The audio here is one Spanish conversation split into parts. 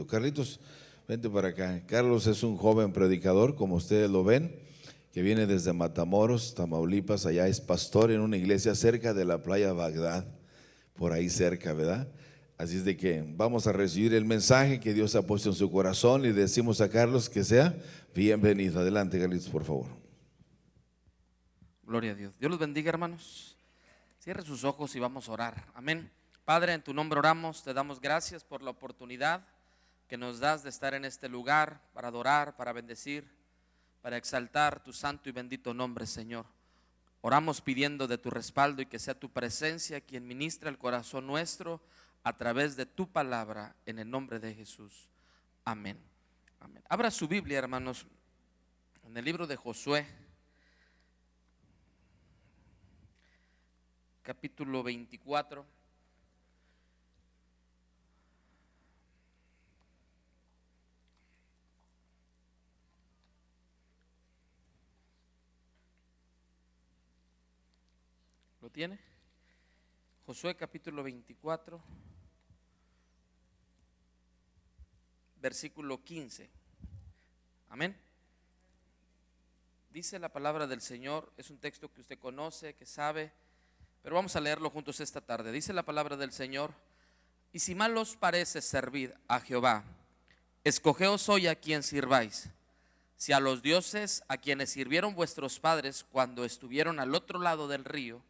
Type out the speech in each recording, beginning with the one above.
querido. Carlitos, vente para acá. Carlos es un joven predicador, como ustedes lo ven, que viene desde Matamoros, Tamaulipas. Allá es pastor en una iglesia cerca de la playa Bagdad, por ahí cerca, ¿verdad? Así es de que vamos a recibir el mensaje que Dios ha puesto en su corazón y le decimos a Carlos que sea bienvenido. Adelante, Carlitos, por favor. Gloria a Dios. Dios los bendiga, hermanos. Cierre sus ojos y vamos a orar. Amén. Padre, en tu nombre oramos, te damos gracias por la oportunidad que nos das de estar en este lugar para adorar, para bendecir, para exaltar tu santo y bendito nombre, Señor. Oramos pidiendo de tu respaldo y que sea tu presencia quien ministra el corazón nuestro a través de tu palabra, en el nombre de Jesús. Amén. Amén. Abra su Biblia, hermanos, en el libro de Josué, capítulo 24. ¿Lo tiene? Josué capítulo 24, versículo 15. Amén. Dice la palabra del Señor, es un texto que usted conoce, que sabe, pero vamos a leerlo juntos esta tarde. Dice la palabra del Señor: y si mal os parece servir a Jehová, escogeos hoy a quien sirváis, si a los dioses a quienes sirvieron vuestros padres cuando estuvieron al otro lado del río,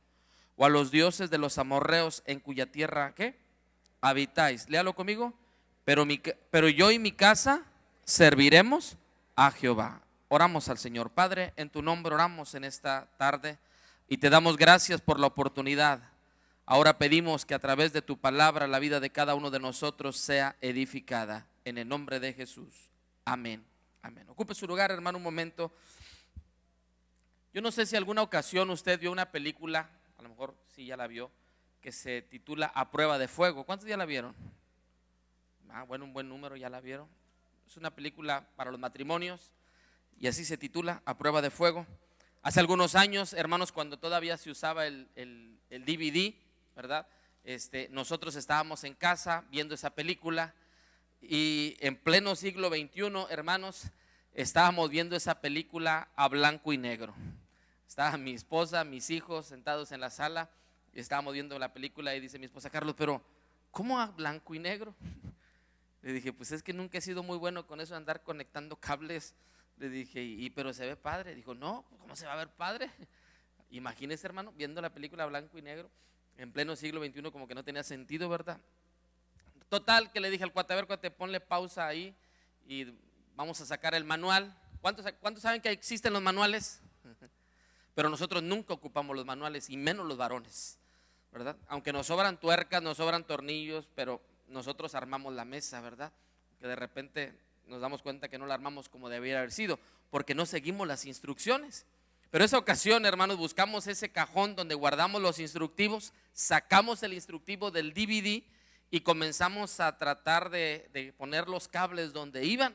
o a los dioses de los amorreos en cuya tierra, ¿qué? Habitáis. Léalo conmigo. Pero yo y mi casa serviremos a Jehová. Oramos al Señor. Padre, en tu nombre oramos en esta tarde y te damos gracias por la oportunidad. Ahora pedimos que a través de tu palabra la vida de cada uno de nosotros sea edificada. En el nombre de Jesús. Amén. Amén. Ocupe su lugar, hermano, un momento. Yo no sé si alguna ocasión usted vio una película, a lo mejor sí ya la vio, que se titula A Prueba de Fuego. ¿Cuántos ya la vieron? Bueno, un buen número ya la vieron. Es una película para los matrimonios y así se titula, A Prueba de Fuego. Hace algunos años, hermanos, cuando todavía se usaba el DVD, ¿verdad? Nosotros estábamos en casa viendo esa película y en pleno siglo XXI, hermanos, estábamos viendo esa película a blanco y negro. Estaba mi esposa, mis hijos sentados en la sala y estábamos viendo la película y dice mi esposa: Carlos, pero ¿cómo a blanco y negro? Le dije: pues es que nunca he sido muy bueno con eso de andar conectando cables. Le dije: pero se ve padre. Dijo: no, ¿cómo se va a ver padre? Imagínese, hermano, viendo la película a blanco y negro en pleno siglo XXI, como que no tenía sentido, ¿verdad? Total, que le dije al cuate: a ver, cuate, ponle pausa ahí y vamos a sacar el manual. ¿Cuántos saben que existen los manuales? Pero nosotros nunca ocupamos los manuales y menos los varones, ¿verdad? Aunque nos sobran tuercas, nos sobran tornillos, pero nosotros armamos la mesa, ¿verdad? Que de repente nos damos cuenta que no la armamos como debería haber sido, porque no seguimos las instrucciones. Pero esa ocasión, hermanos, buscamos ese cajón donde guardamos los instructivos, sacamos el instructivo del DVD y comenzamos a tratar de poner los cables donde iban.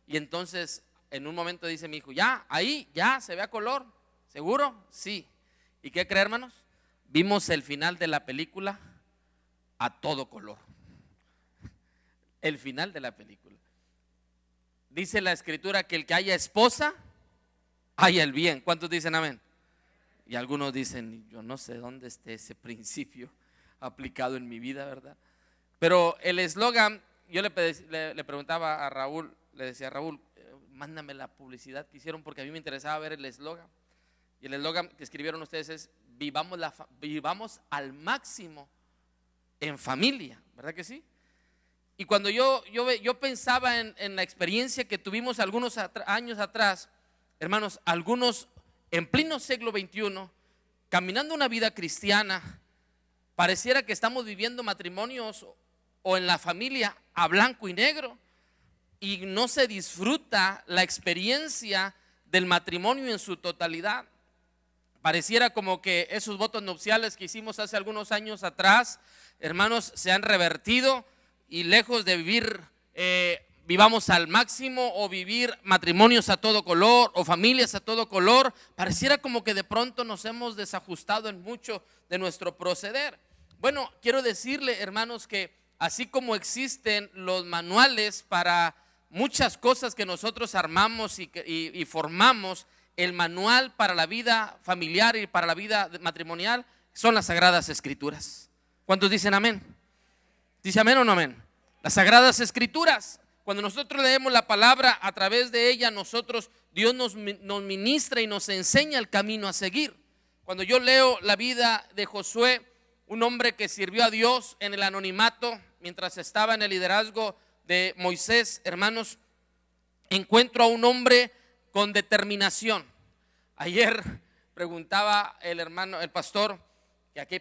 Y entonces en un momento dice mi hijo: ya, ahí, ya se ve a color. ¿Seguro? Sí. ¿Y qué creen, hermanos? Vimos el final de la película a todo color. El final de la película. Dice la escritura que el que haya esposa, haya el bien. ¿Cuántos dicen amén? Y algunos dicen: yo no sé dónde esté ese principio aplicado en mi vida, ¿verdad? Pero el eslogan, yo le preguntaba a Raúl, le decía: Raúl, mándame la publicidad que hicieron, porque a mí me interesaba ver el eslogan. Y el eslogan que escribieron ustedes es: vivamos al máximo en familia, ¿verdad que sí? Y cuando yo pensaba en la experiencia que tuvimos algunos años atrás, hermanos, algunos en pleno siglo XXI, caminando una vida cristiana, pareciera que estamos viviendo matrimonios o en la familia a blanco y negro, y no se disfruta la experiencia del matrimonio en su totalidad. Pareciera como que esos votos nupciales que hicimos hace algunos años atrás, hermanos, se han revertido y lejos de vivir vivamos al máximo o vivir matrimonios a todo color o familias a todo color, pareciera como que de pronto nos hemos desajustado en mucho de nuestro proceder. Bueno, quiero decirle, hermanos, que así como existen los manuales para muchas cosas que nosotros armamos y formamos, el manual para la vida familiar y para la vida matrimonial son las Sagradas Escrituras. ¿Cuántos dicen amén? ¿Dice amén o no amén? Las Sagradas Escrituras. Cuando nosotros leemos la palabra, a través de ella Dios nos ministra y nos enseña el camino a seguir. Cuando yo leo la vida de Josué, un hombre que sirvió a Dios en el anonimato mientras estaba en el liderazgo de Moisés, hermanos, encuentro a un hombre con determinación. Ayer preguntaba el pastor, que a qué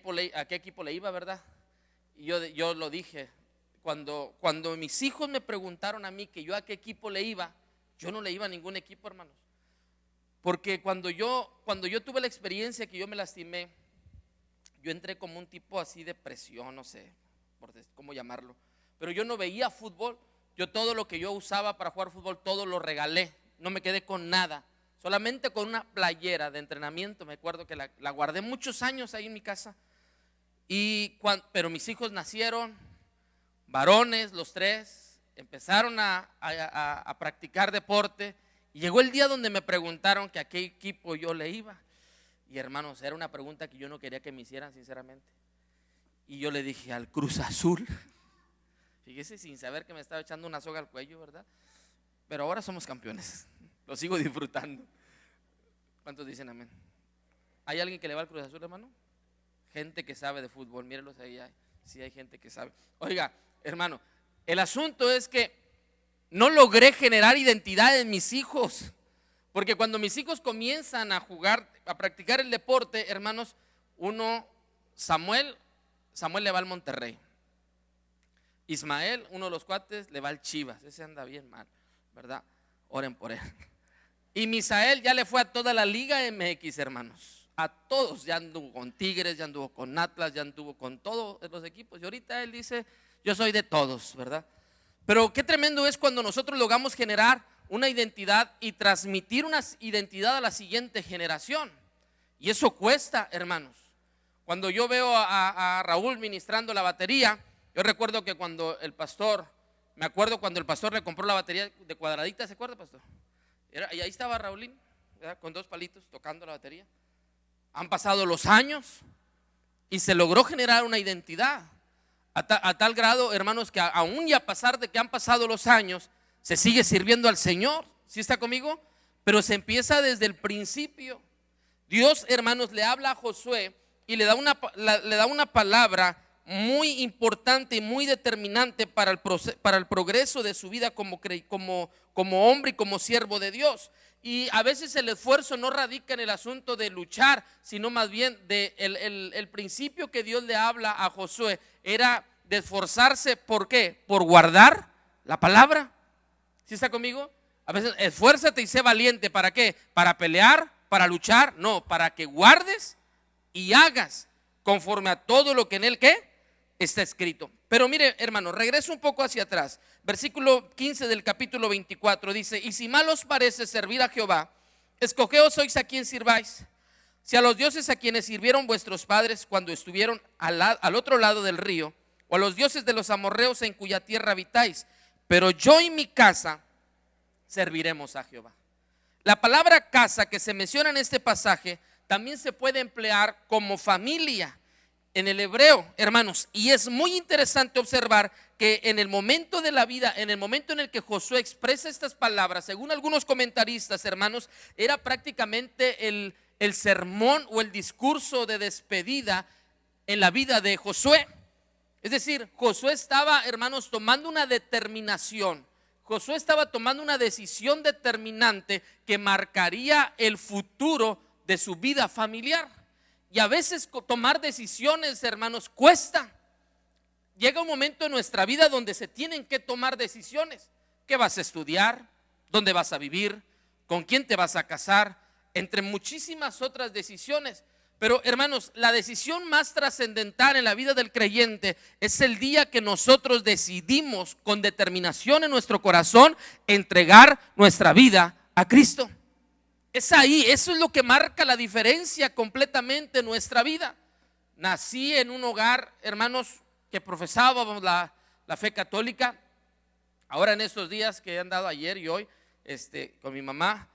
equipo le iba, ¿verdad? Y yo lo dije. Cuando mis hijos me preguntaron a mí que yo a qué equipo le iba, yo no le iba a ningún equipo, hermanos. Porque cuando yo tuve la experiencia que yo me lastimé, yo entré como un tipo así de presión, no sé cómo llamarlo. Pero yo no veía fútbol. Yo todo lo que yo usaba para jugar fútbol, todo lo regalé. No me quedé con nada. Solamente con una playera de entrenamiento. Me acuerdo que la guardé muchos años ahí en mi casa. Pero mis hijos nacieron, varones, los tres, empezaron a practicar deporte. Y llegó el día donde me preguntaron que a qué equipo yo le iba. Y hermanos, era una pregunta que yo no quería que me hicieran, sinceramente. Y yo le dije al Cruz Azul. Fíjese, sin saber que me estaba echando una soga al cuello, ¿verdad? Pero ahora somos campeones. Lo sigo disfrutando. ¿Cuántos dicen amén? ¿Hay alguien que le va al Cruz Azul, hermano? Gente que sabe de fútbol, mírenlos ahí. Sí, hay gente que sabe. Oiga, hermano, el asunto es que no logré generar identidad en mis hijos. Porque cuando mis hijos comienzan a jugar, a practicar el deporte, hermanos, Samuel le va al Monterrey. Ismael, uno de los cuates, le va al Chivas. Ese anda bien mal, ¿verdad? Oren por él. Y Misael ya le fue a toda la Liga MX, hermanos. A todos, ya anduvo con Tigres, ya anduvo con Atlas, ya anduvo con todos los equipos. Y ahorita él dice, yo soy de todos, ¿verdad? Pero qué tremendo es cuando nosotros logramos generar una identidad y transmitir una identidad a la siguiente generación. Y eso cuesta, hermanos. Cuando yo veo a Raúl ministrando la batería, yo recuerdo que cuando el pastor le compró la batería de cuadradita, ¿se acuerda, pastor? Y ahí estaba Raúlín, ¿verdad? Con 2 palitos tocando la batería. Han pasado los años y se logró generar una identidad a tal grado, hermanos, que aún y a pesar de que han pasado los años, se sigue sirviendo al Señor. ¿Sí está conmigo? Pero se empieza desde el principio. Dios, hermanos, le habla a Josué y le da una palabra muy importante y muy determinante para el progreso de su vida como hombre y como siervo de Dios. Y a veces el esfuerzo no radica en el asunto de luchar, sino más bien el principio que Dios le habla a Josué era de esforzarse. ¿Por qué? Por guardar la palabra. ¿Sí está conmigo? A veces esfuérzate y sé valiente. ¿Para qué? ¿Para pelear? ¿Para luchar? No, para que guardes y hagas conforme a todo lo que en él ¿qué? Está escrito. Pero mire, hermano, regreso un poco hacia atrás. Versículo 15 del capítulo 24 dice: y si mal os parece servir a Jehová, escogeos hoy a quien sirváis. Si a los dioses a quienes sirvieron vuestros padres cuando estuvieron al otro lado del río, o a los dioses de los amorreos en cuya tierra habitáis, pero yo y mi casa serviremos a Jehová. La palabra casa que se menciona en este pasaje también se puede emplear como familia en el hebreo, hermanos. Y es muy interesante observar que en el momento de la vida, en el momento en el que Josué expresa estas palabras, según algunos comentaristas, hermanos, era prácticamente el sermón o el discurso de despedida en la vida de Josué. Es decir, Josué estaba, hermanos, tomando una determinación. Josué estaba tomando una decisión determinante que marcaría el futuro de su vida familiar. Y a veces tomar decisiones, hermanos, cuesta. Llega un momento en nuestra vida donde se tienen que tomar decisiones. ¿Qué vas a estudiar? ¿Dónde vas a vivir? ¿Con quién te vas a casar? Entre muchísimas otras decisiones. Pero, hermanos, la decisión más trascendental en la vida del creyente es el día que nosotros decidimos con determinación en nuestro corazón entregar nuestra vida a Cristo. Es ahí, eso es lo que marca la diferencia completamente en nuestra vida. Nací en un hogar, hermanos, que profesábamos la fe católica. Ahora en estos días que he andado ayer y hoy con mi mamá,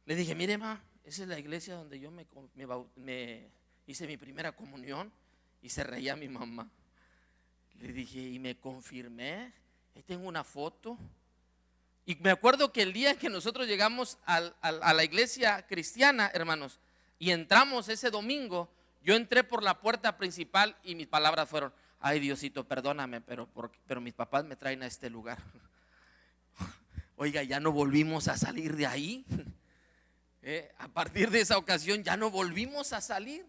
le dije, mire ma, esa es la iglesia donde yo me hice mi primera comunión. Y se reía mi mamá. Le dije, y me confirmé, ahí tengo una foto. Y me acuerdo que el día en que nosotros llegamos a la iglesia cristiana, hermanos, y entramos ese domingo, yo entré por la puerta principal y mis palabras fueron, ay Diosito, perdóname, pero mis papás me traen a este lugar. Oiga, ya no volvimos a salir de ahí. A partir de esa ocasión ya no volvimos a salir.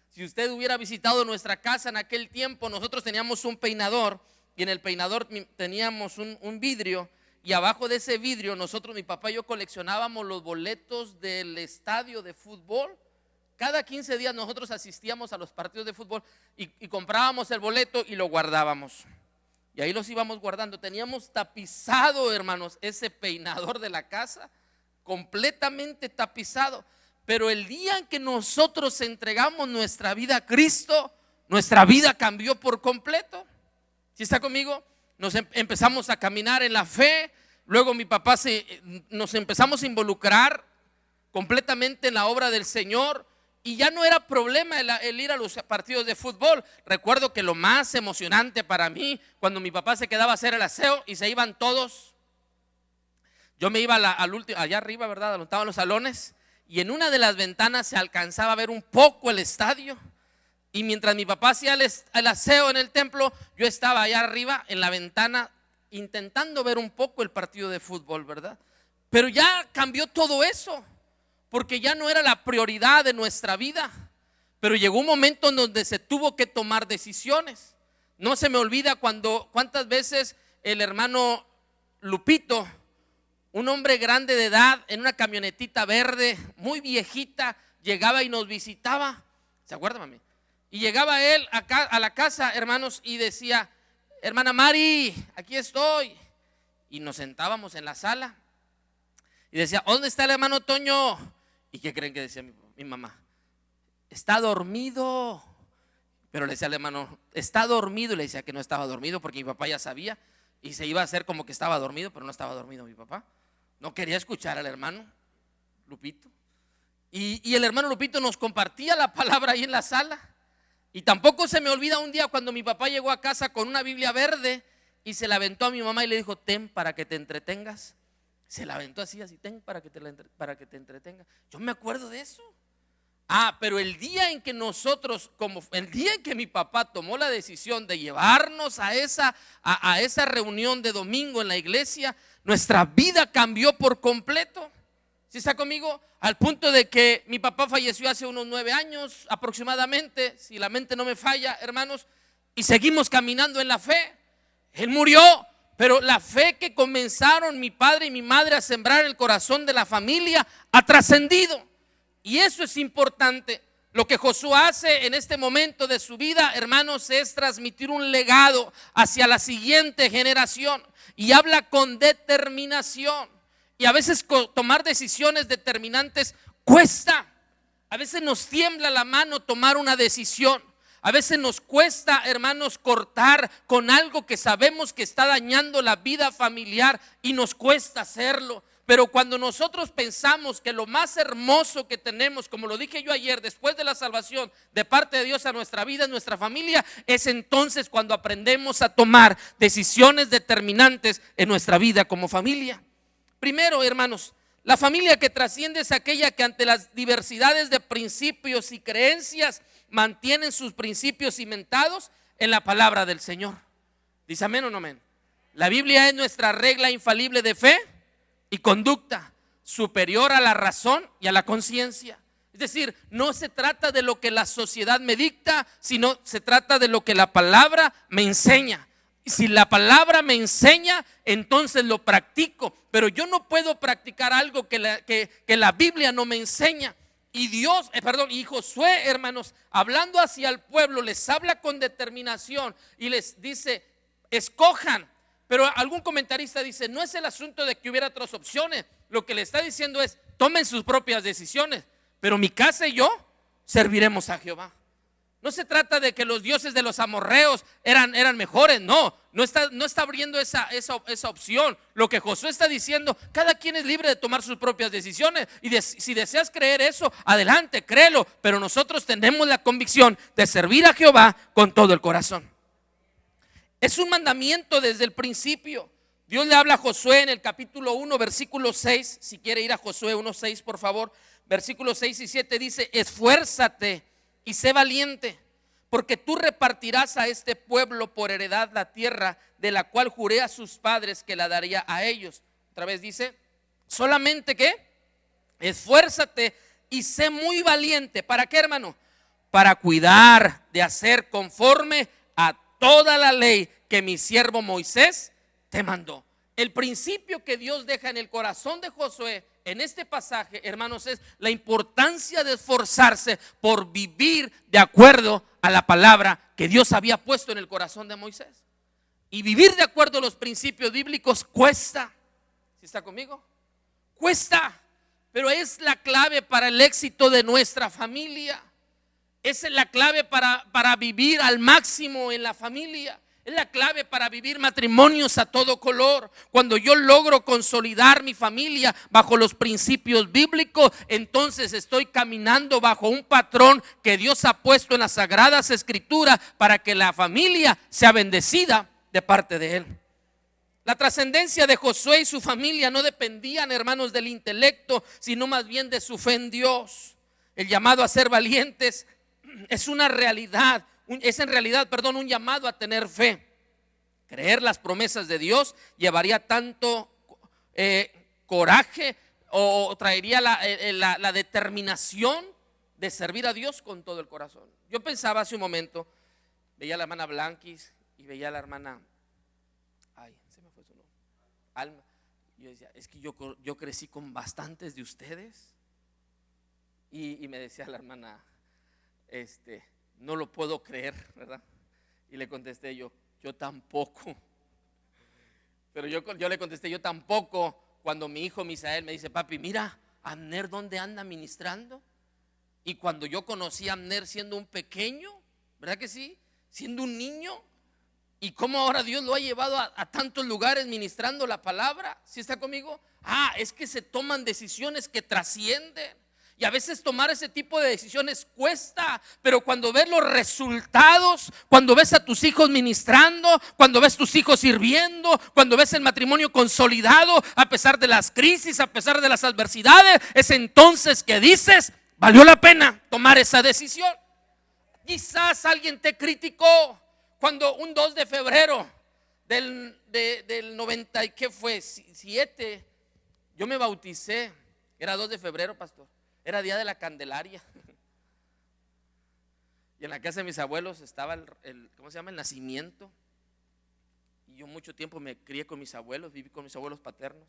Si usted hubiera visitado nuestra casa en aquel tiempo, nosotros teníamos un peinador y en el peinador teníamos un vidrio, y abajo de ese vidrio nosotros, mi papá y yo, coleccionábamos los boletos del estadio de fútbol. Cada 15 días nosotros asistíamos a los partidos de fútbol y comprábamos el boleto y lo guardábamos. Y ahí los íbamos guardando. Teníamos tapizado, hermanos, ese peinador de la casa, completamente tapizado. Pero el día en que nosotros entregamos nuestra vida a Cristo, nuestra vida cambió por completo. ¿Sí está conmigo? Nos empezamos a caminar en la fe. Luego mi papá nos empezamos a involucrar completamente en la obra del Señor. Y ya no era problema el ir a los partidos de fútbol. Recuerdo que lo más emocionante para mí, cuando mi papá se quedaba a hacer el aseo y se iban todos, yo me iba al último, allá arriba, ¿verdad? Donde estaban los salones. Y en una de las ventanas se alcanzaba a ver un poco el estadio. Y mientras mi papá hacía el aseo en el templo, yo estaba allá arriba en la ventana intentando ver un poco el partido de fútbol, ¿verdad? Pero ya cambió todo eso, porque ya no era la prioridad de nuestra vida. Pero llegó un momento en donde se tuvo que tomar decisiones. No se me olvida cuántas veces el hermano Lupito, un hombre grande de edad, en una camionetita verde, muy viejita, llegaba y nos visitaba. ¿Se acuerdan, mami? Y llegaba él acá a la casa, hermanos, y decía, hermana Mari, aquí estoy. Y nos sentábamos en la sala. Y decía, ¿dónde está el hermano Toño? ¿Y qué creen que decía mi mamá? Está dormido. Pero le decía al hermano, está dormido. Y le decía que no estaba dormido porque mi papá ya sabía. Y se iba a hacer como que estaba dormido, pero no estaba dormido mi papá. No quería escuchar al hermano Lupito. Y el hermano Lupito nos compartía la palabra ahí en la sala. Y tampoco se me olvida un día cuando mi papá llegó a casa con una Biblia verde y se la aventó a mi mamá y le dijo, ten para que te entretengas. Se la aventó así, ten para que te entretengas. Yo me acuerdo de eso. Pero el día en que nosotros, el día en que mi papá tomó la decisión de llevarnos a esa reunión de domingo en la iglesia, nuestra vida cambió por completo. ¿Sí está conmigo? Al punto de que mi papá falleció hace unos 9 años aproximadamente, si la mente no me falla, hermanos, y seguimos caminando en la fe. Él murió, pero la fe que comenzaron mi padre y mi madre a sembrar en el corazón de la familia ha trascendido. Y eso es importante. Lo que Josué hace en este momento de su vida, hermanos, es transmitir un legado hacia la siguiente generación. Y habla con determinación. Y a veces tomar decisiones determinantes cuesta. A veces nos tiembla la mano tomar una decisión. A veces nos cuesta, hermanos, cortar con algo que sabemos que está dañando la vida familiar y nos cuesta hacerlo. Pero cuando nosotros pensamos que lo más hermoso que tenemos, como lo dije yo ayer, después de la salvación de parte de Dios a nuestra vida, a nuestra familia, es entonces cuando aprendemos a tomar decisiones determinantes en nuestra vida como familia. Primero, hermanos, la familia que trasciende es aquella que ante las diversidades de principios y creencias mantienen sus principios cimentados en la palabra del Señor. ¿Dice amén o no amén? La Biblia es nuestra regla infalible de fe y conducta, superior a la razón y a la conciencia. Es decir, no se trata de lo que la sociedad me dicta, sino se trata de lo que la palabra me enseña. Y si la palabra me enseña, entonces lo practico. Pero yo no puedo practicar algo que la Biblia no me enseña. Y Josué, hermanos, hablando hacia el pueblo, les habla con determinación y les dice, escojan. Pero algún comentarista dice, no es el asunto de que hubiera otras opciones. Lo que le está diciendo es, tomen sus propias decisiones. Pero mi casa y yo serviremos a Jehová. No se trata de que los dioses de los amorreos eran mejores, no está abriendo esa opción. Lo que Josué está diciendo, cada quien es libre de tomar sus propias decisiones, y si deseas creer eso, adelante, créelo, pero nosotros tenemos la convicción de servir a Jehová con todo el corazón. Es un mandamiento desde el principio. Dios le habla a Josué en el capítulo 1, versículo 6, si quiere ir a Josué 1:6, por favor. Versículos 6 y 7 dice: esfuérzate y sé valiente, porque tú repartirás a este pueblo por heredad la tierra de la cual juré a sus padres que la daría a ellos. Otra vez dice, solamente que esfuérzate y sé muy valiente. ¿Para qué, hermano? Para cuidar de hacer conforme a toda la ley que mi siervo Moisés te mandó. El principio que Dios deja en el corazón de Josué en este pasaje, hermanos, es la importancia de esforzarse por vivir de acuerdo a la palabra que Dios había puesto en el corazón de Moisés. Y vivir de acuerdo a los principios bíblicos cuesta. ¿Sí está conmigo? Cuesta, pero es la clave para el éxito de nuestra familia. Esa es la clave para vivir al máximo en la familia. Es la clave para vivir matrimonios a todo color. Cuando yo logro consolidar mi familia bajo los principios bíblicos, entonces estoy caminando bajo un patrón que Dios ha puesto en las Sagradas Escrituras para que la familia sea bendecida de parte de Él. La trascendencia de Josué y su familia no dependían, hermanos, del intelecto, sino más bien de su fe en Dios. El llamado a ser valientes es una realidad. Es en realidad, un llamado a tener fe. Creer las promesas de Dios llevaría tanto coraje, o traería la determinación de servir a Dios con todo el corazón. Yo pensaba hace un momento, veía a la hermana Blanquis y veía a la hermana, se me fue su nombre, Alma. Yo decía, es que yo crecí con bastantes de ustedes. Y me decía la hermana, no lo puedo creer, ¿verdad? Y le contesté yo tampoco. Pero yo le contesté, yo tampoco, cuando mi hijo Misael me dice, papi, mira, Abner, ¿dónde anda ministrando? Y cuando yo conocí a Abner siendo un pequeño, ¿verdad que sí? Siendo un niño, y cómo ahora Dios lo ha llevado a tantos lugares ministrando la palabra. ¿Sí está conmigo? Es que se toman decisiones que trascienden. Y a veces tomar ese tipo de decisiones cuesta, pero cuando ves los resultados, cuando ves a tus hijos ministrando, cuando ves tus hijos sirviendo, cuando ves el matrimonio consolidado a pesar de las crisis, a pesar de las adversidades, es entonces que dices, valió la pena tomar esa decisión. Quizás alguien te criticó cuando un 2 de febrero del 90, ¿qué fue? 7, yo me bauticé. Era 2 de febrero, pastor. Era día de la Candelaria. Y en la casa de mis abuelos estaba el nacimiento. Y yo mucho tiempo me crié con mis abuelos, viví con mis abuelos paternos.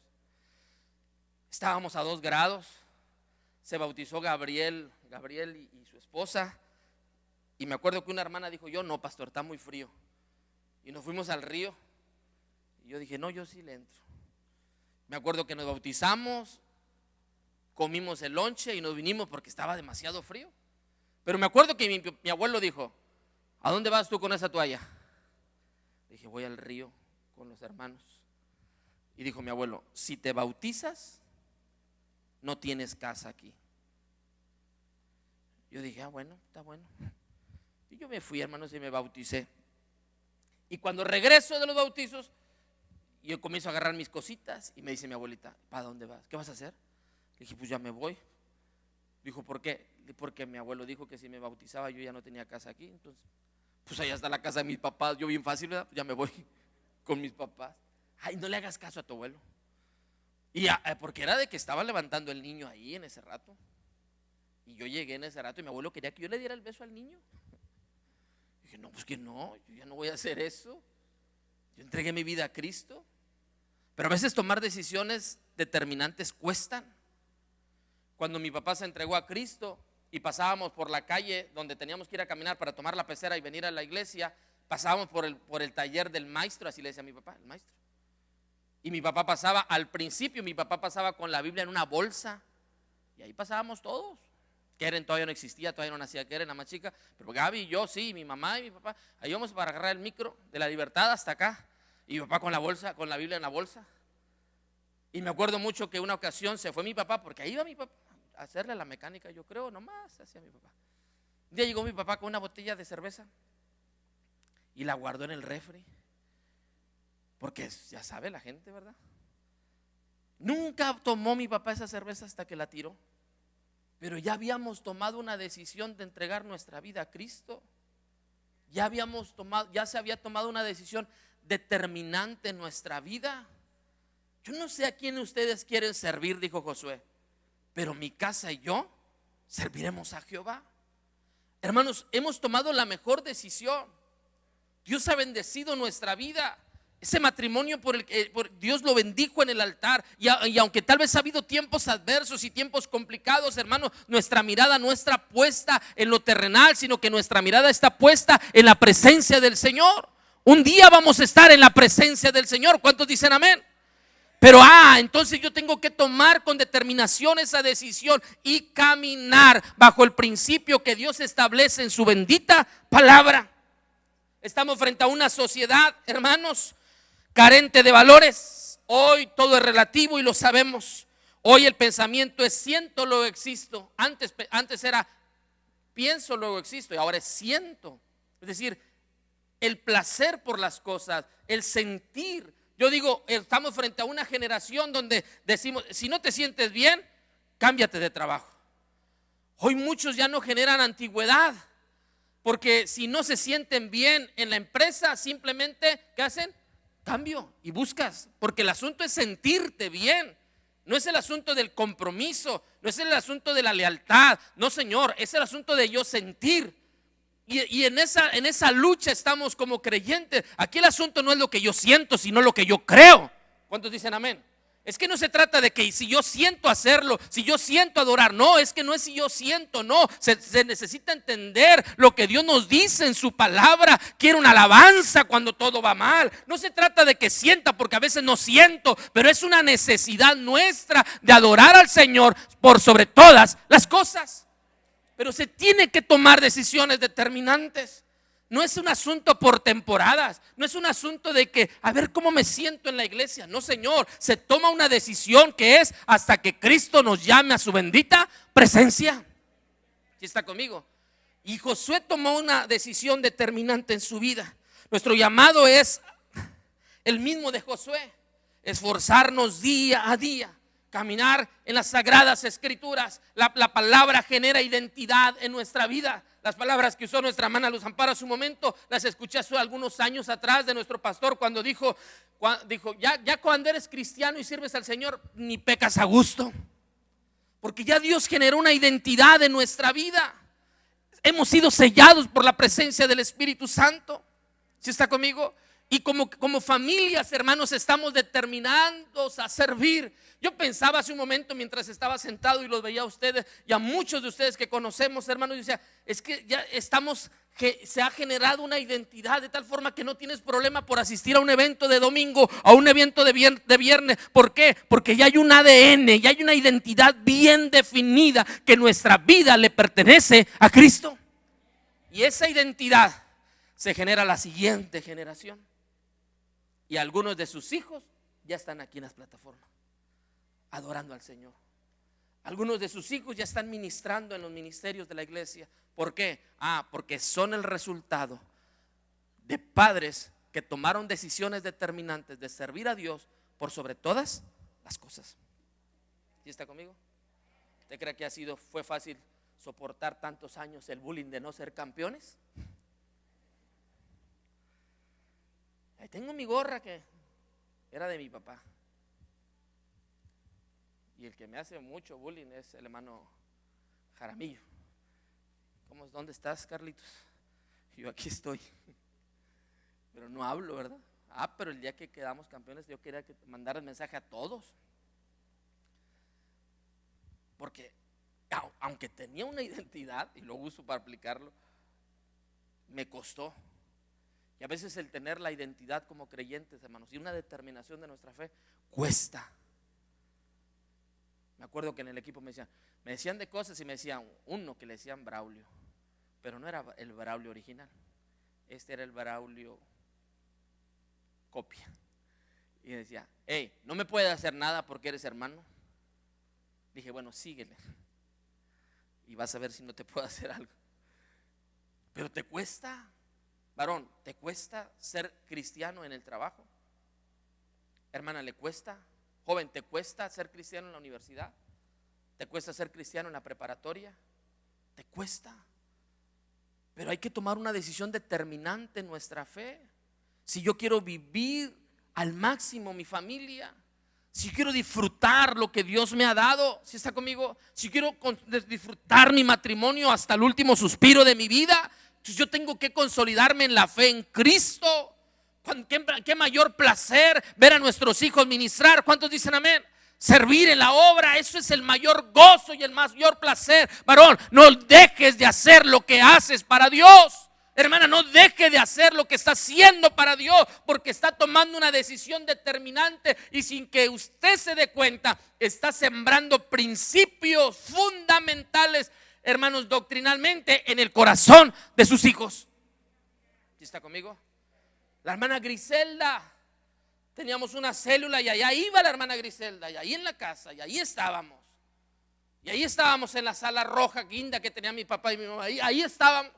Estábamos a 2 grados. Se bautizó Gabriel y su esposa. Y me acuerdo que una hermana dijo, yo no, pastor, está muy frío. Y nos fuimos al río. Y yo dije, no, yo sí le entro. Me acuerdo que nos bautizamos, comimos el lonche y nos vinimos porque estaba demasiado frío. Pero me acuerdo que mi abuelo dijo, ¿a dónde vas tú con esa toalla? Dije, voy al río con los hermanos. Y dijo mi abuelo, si te bautizas, no tienes casa aquí. Yo dije, bueno, está bueno. Y yo me fui, hermanos, y me bauticé. Y cuando regreso de los bautizos, yo comienzo a agarrar mis cositas y me dice mi abuelita, ¿para dónde vas? ¿Qué vas a hacer? Le dije, pues ya me voy. Dijo, ¿por qué? Porque mi abuelo dijo que si me bautizaba yo ya no tenía casa aquí. Entonces, pues allá está la casa de mis papás. Yo bien fácil, ¿verdad? Pues ya me voy con mis papás. No le hagas caso a tu abuelo. Y porque era de que estaba levantando el niño ahí en ese rato. Y yo llegué en ese rato y mi abuelo quería que yo le diera el beso al niño. Dije, no, pues que no, yo ya no voy a hacer eso. Yo entregué mi vida a Cristo. Pero a veces tomar decisiones determinantes cuestan. Cuando mi papá se entregó a Cristo y pasábamos por la calle donde teníamos que ir a caminar para tomar la pecera y venir a la iglesia, pasábamos por el taller del maestro, así le decía a mi papá, el maestro. Y mi papá pasaba, al principio mi papá pasaba con la Biblia en una bolsa y ahí pasábamos todos. Keren todavía no existía, todavía no nacía Keren, la más chica, pero Gaby y yo, sí, mi mamá y mi papá, ahí íbamos para agarrar el micro de La Libertad hasta acá, y mi papá con la bolsa, con la Biblia en la bolsa. Y me acuerdo mucho que una ocasión se fue mi papá, porque ahí iba mi papá a hacerle la mecánica, yo creo, nomás hacía mi papá. Un día llegó mi papá con una botella de cerveza y la guardó en el refri, porque ya sabe la gente, ¿verdad? Nunca tomó mi papá esa cerveza hasta que la tiró. Pero ya habíamos tomado una decisión de entregar nuestra vida a Cristo. Ya se había tomado una decisión determinante en nuestra vida. Yo no sé a quién ustedes quieren servir, dijo Josué, pero mi casa y yo serviremos a Jehová. Hermanos, hemos tomado la mejor decisión. Dios ha bendecido nuestra vida. Ese matrimonio por Dios lo bendijo en el altar, y aunque tal vez ha habido tiempos adversos y tiempos complicados, hermano, nuestra mirada no está puesta en lo terrenal, sino que nuestra mirada está puesta en la presencia del Señor. Un día vamos a estar en la presencia del Señor. ¿Cuántos dicen amén? Pero entonces yo tengo que tomar con determinación esa decisión y caminar bajo el principio que Dios establece en su bendita palabra. Estamos frente a una sociedad, hermanos, carente de valores. Hoy todo es relativo y lo sabemos. Hoy el pensamiento es siento, luego existo. Antes era pienso, luego existo, y ahora es siento. Es decir, el placer por las cosas, el sentir. Yo digo, estamos frente a una generación donde decimos, si no te sientes bien, cámbiate de trabajo. Hoy muchos ya no generan antigüedad, porque si no se sienten bien en la empresa, simplemente, ¿qué hacen? Cambio y buscas, porque el asunto es sentirte bien. No es el asunto del compromiso, no es el asunto de la lealtad, no, señor, es el asunto de yo sentir. Y en esa lucha estamos como creyentes. Aquí el asunto no es lo que yo siento, sino lo que yo creo. ¿Cuántos dicen amén? Es que no se trata de que si yo siento hacerlo, si yo siento adorar. No, es que no es si yo siento, no. Se necesita entender lo que Dios nos dice en su palabra. Quiero una alabanza cuando todo va mal. No se trata de que sienta, porque a veces no siento, pero es una necesidad nuestra de adorar al Señor por sobre todas las cosas. Pero se tiene que tomar decisiones determinantes. No es un asunto por temporadas. No es un asunto de que a ver cómo me siento en la iglesia. No, señor, se toma una decisión que es hasta que Cristo nos llame a su bendita presencia. ¿Sí está conmigo? Y Josué tomó una decisión determinante en su vida. Nuestro llamado es el mismo de Josué: esforzarnos día a día, caminar en las sagradas escrituras. La palabra genera identidad en nuestra vida. Las palabras que usó nuestra hermana Luz Amparo hace un momento, las escuché hace algunos años atrás de nuestro pastor, cuando dijo ya cuando eres cristiano y sirves al Señor, ni pecas a gusto, porque ya Dios generó una identidad en nuestra vida. Hemos sido sellados por la presencia del Espíritu Santo. ¿Sí está conmigo? Y como familias, hermanos, estamos determinados a servir. Yo pensaba hace un momento mientras estaba sentado y los veía a ustedes y a muchos de ustedes que conocemos, hermanos, y decía, es que ya se ha generado una identidad de tal forma que no tienes problema por asistir a un evento de domingo, a un evento de viernes. ¿Por qué? Porque ya hay un ADN, ya hay una identidad bien definida, que nuestra vida le pertenece a Cristo. Y esa identidad se genera a la siguiente generación. Y algunos de sus hijos ya están aquí en las plataformas, adorando al Señor. Algunos de sus hijos ya están ministrando en los ministerios de la iglesia. ¿Por qué? Porque son el resultado de padres que tomaron decisiones determinantes de servir a Dios por sobre todas las cosas. ¿Sí está conmigo? ¿Usted cree que fue fácil soportar tantos años el bullying de no ser campeones? Ahí tengo mi gorra que era de mi papá. Y el que me hace mucho bullying es el hermano Jaramillo. ¿Dónde estás, Carlitos? Yo aquí estoy. Pero no hablo, ¿verdad? Pero el día que quedamos campeones yo quería que mandara el mensaje a todos. Porque aunque tenía una identidad, y lo uso para aplicarlo, me costó. Y a veces el tener la identidad como creyentes, hermanos, y una determinación de nuestra fe, cuesta. acuerdo que en el equipo me decían de cosas y me decían uno que le decían Braulio, pero no era el Braulio original, este era el Braulio copia. Y decía, hey, no me puedes hacer nada porque eres hermano. Dije, bueno, síguele y vas a ver si no te puedo hacer algo. Pero te cuesta, varón, te cuesta ser cristiano en el trabajo. Hermana, ¿le cuesta? Joven, ¿te cuesta ser cristiano en la universidad? ¿Te cuesta ser cristiano en la preparatoria? ¿Te cuesta? Pero hay que tomar una decisión determinante en nuestra fe. Si yo quiero vivir al máximo mi familia, si quiero disfrutar lo que Dios me ha dado, si está conmigo, si quiero disfrutar mi matrimonio hasta el último suspiro de mi vida, entonces yo tengo que consolidarme en la fe en Cristo. ¿Qué mayor placer ver a nuestros hijos ministrar? ¿Cuántos dicen amén? Servir en la obra, eso es el mayor gozo y el mayor placer. Varón, no dejes de hacer lo que haces para Dios. Hermana, no deje de hacer lo que está haciendo para Dios, porque está tomando una decisión determinante y sin que usted se dé cuenta, está sembrando principios fundamentales, hermanos, doctrinalmente en el corazón de sus hijos. ¿Sí está conmigo? La hermana Griselda, teníamos una célula y allá iba la hermana Griselda, y ahí en la casa, y ahí estábamos. Y ahí estábamos en la sala roja guinda que tenía mi papá y mi mamá, ahí estábamos.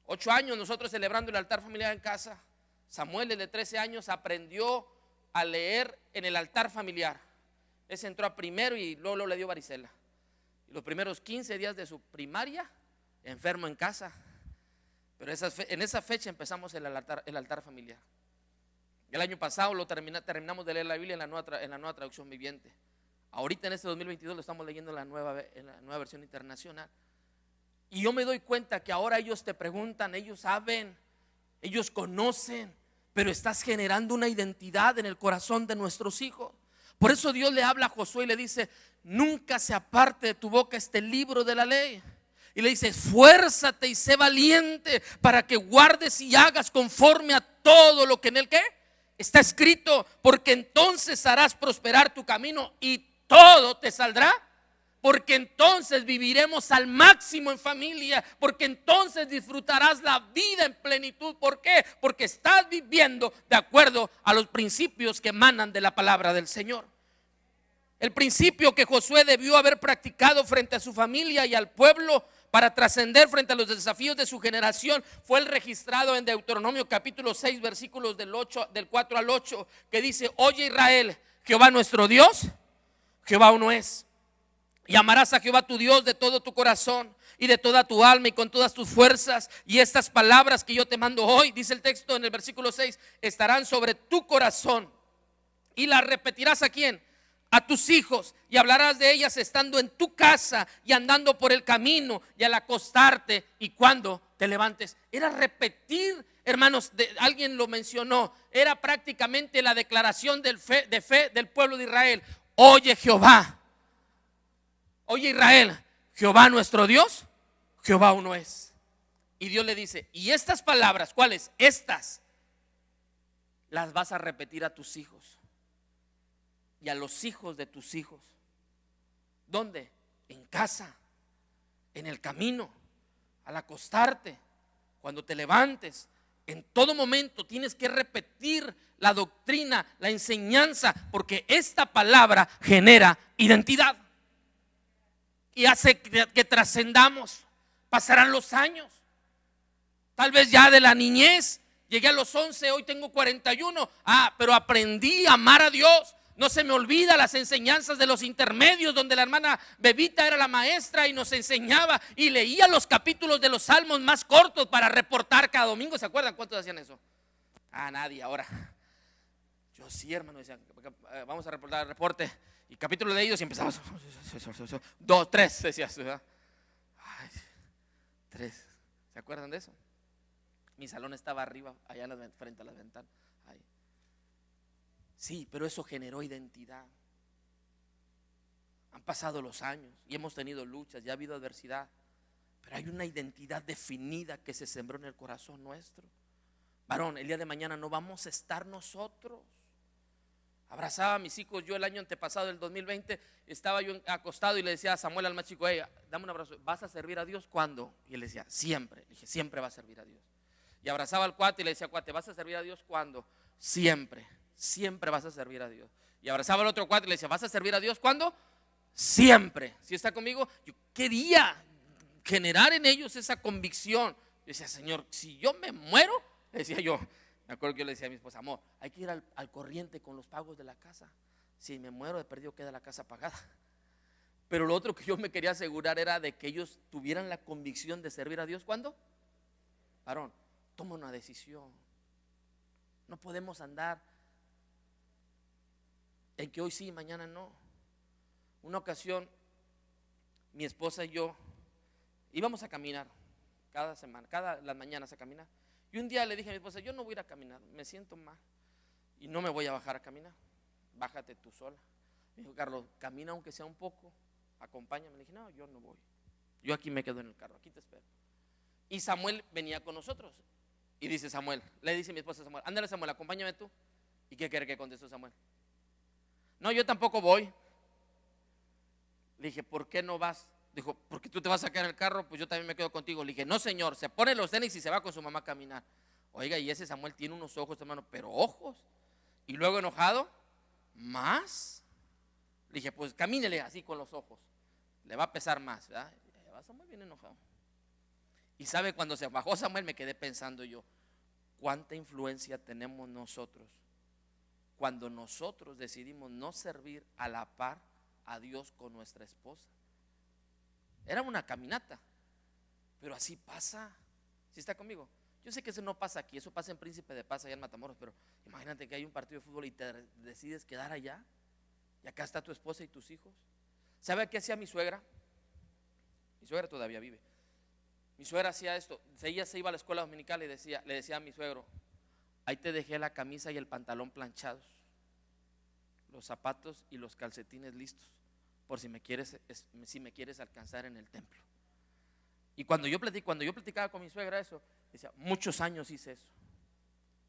8 años nosotros celebrando el altar familiar en casa. Samuel, el de 13 años, aprendió a leer en el altar familiar. Él entró a primero y luego le dio varicela. Y los primeros 15 días de su primaria, enfermo en casa. Pero en esa fecha empezamos el altar familiar. El año pasado terminamos de leer la Biblia en la nueva traducción viviente. Ahorita en este 2022 lo estamos leyendo en la nueva versión internacional. Y yo me doy cuenta que ahora ellos te preguntan, ellos saben, ellos conocen, pero estás generando una identidad en el corazón de nuestros hijos. Por eso Dios le habla a Josué y le dice, nunca se aparte de tu boca este libro de la ley. Y le dice, esfuérzate y sé valiente para que guardes y hagas conforme a todo lo que en él ¿qué? Está escrito, porque entonces harás prosperar tu camino y todo te saldrá. Porque entonces viviremos al máximo en familia, porque entonces disfrutarás la vida en plenitud. ¿Por qué? Porque estás viviendo de acuerdo a los principios que emanan de la palabra del Señor. El principio que Josué debió haber practicado frente a su familia y al pueblo para trascender frente a los desafíos de su generación fue el registrado en Deuteronomio capítulo 6 versículos del 4 al 8, que dice: oye Israel, Jehová nuestro Dios, Jehová uno es. Y amarás a Jehová tu Dios de todo tu corazón y de toda tu alma y con todas tus fuerzas. Y estas palabras que yo te mando hoy, dice el texto en el versículo 6, estarán sobre tu corazón. Y las repetirás ¿a quién? A tus hijos, y hablarás de ellas estando en tu casa y andando por el camino y al acostarte y cuando te levantes. Era repetir, hermanos, alguien lo mencionó, era prácticamente la declaración de fe del pueblo de Israel. Oye Jehová, oye Israel, Jehová nuestro Dios, Jehová uno es. Y Dios le dice, y estas palabras, ¿cuáles? Estas las vas a repetir a tus hijos y a los hijos de tus hijos. ¿Dónde? En casa, en el camino, al acostarte, cuando te levantes. En todo momento tienes que repetir la doctrina, la enseñanza, porque esta palabra genera identidad y hace que trascendamos. Pasarán los años, tal vez ya de la niñez, llegué a los 11, hoy tengo 41. Pero aprendí a amar a Dios. No se me olvida las enseñanzas de los intermedios, donde la hermana Bebita era la maestra y nos enseñaba y leía los capítulos de los salmos más cortos para reportar cada domingo. ¿Se acuerdan cuántos hacían eso? Nadie ahora. Yo sí, hermano, decían, vamos a reportar el reporte. Y capítulo leídos y empezamos 2, 3, decías, ¿verdad? 3. ¿Se acuerdan de eso? Mi salón estaba arriba, allá frente a las ventanas. Ahí. Sí, pero eso generó identidad. Han pasado los años y hemos tenido luchas y ha habido adversidad, pero hay una identidad definida que se sembró en el corazón nuestro. Varón, el día de mañana no vamos a estar nosotros. Abrazaba a mis hijos. Yo el año antepasado, el 2020, estaba yo acostado y le decía a Samuel, al más chico, hey, dame un abrazo. ¿Vas a servir a Dios cuándo? Y él decía, siempre. Le dije, siempre va a servir a Dios. Y abrazaba al cuate y le decía, cuate, ¿vas a servir a Dios cuándo? Siempre, siempre vas a servir a Dios. Y abrazaba al otro cuate y le decía, ¿vas a servir a Dios cuándo? Siempre. ¿Sí está conmigo? Yo quería generar en ellos esa convicción. Yo decía, Señor, si yo me muero, le decía yo, me acuerdo que yo le decía a mi esposa, amor, hay que ir al corriente con los pagos de la casa. Si me muero de perdido queda la casa pagada. Pero lo otro que yo me quería asegurar era de que ellos tuvieran la convicción de servir a Dios. ¿Cuándo? Varón, toma una decisión. No podemos andar en que hoy sí y mañana no. Una ocasión, mi esposa y yo íbamos a caminar cada semana, las mañanas a caminar. Y un día le dije a mi esposa, yo no voy a ir a caminar, me siento mal y no me voy a bajar a caminar. Bájate tú sola. Me dijo, Carlos, camina aunque sea un poco, acompáñame. Le dije, no, yo no voy. Yo aquí me quedo en el carro, aquí te espero. Y Samuel venía con nosotros. Y dice Samuel, le dice mi esposa a Samuel, ándale Samuel, acompáñame tú. ¿Y qué quiere que contestó Samuel? No, yo tampoco voy. Le dije, ¿por qué no vas? Dijo, porque tú te vas a quedar en el carro, pues yo también me quedo contigo. Le dije, no señor, se pone los tenis y se va con su mamá a caminar. Oiga, y ese Samuel tiene unos ojos, hermano, pero ojos. Y luego enojado, más. Le dije, pues camínele así con los ojos, le va a pesar más, ¿verdad? Y va Samuel bien enojado. Y sabe, cuando se bajó Samuel me quedé pensando yo, ¿cuánta influencia tenemos nosotros cuando nosotros decidimos no servir a la par a Dios con nuestra esposa? Era una caminata, pero así pasa. ¿Sí está conmigo? Yo sé que eso no pasa aquí, eso pasa en Príncipe de Paz allá en Matamoros, pero imagínate que hay un partido de fútbol y te decides quedar allá y acá está tu esposa y tus hijos. ¿Sabe qué hacía mi suegra? Mi suegra todavía vive. Mi suegra hacía esto, ella se iba a la escuela dominical y le decía a mi suegro, ahí te dejé la camisa y el pantalón planchados, los zapatos y los calcetines listos, por si me quieres alcanzar en el templo. Y cuando yo platicaba con mi suegra eso, decía, muchos años hice eso,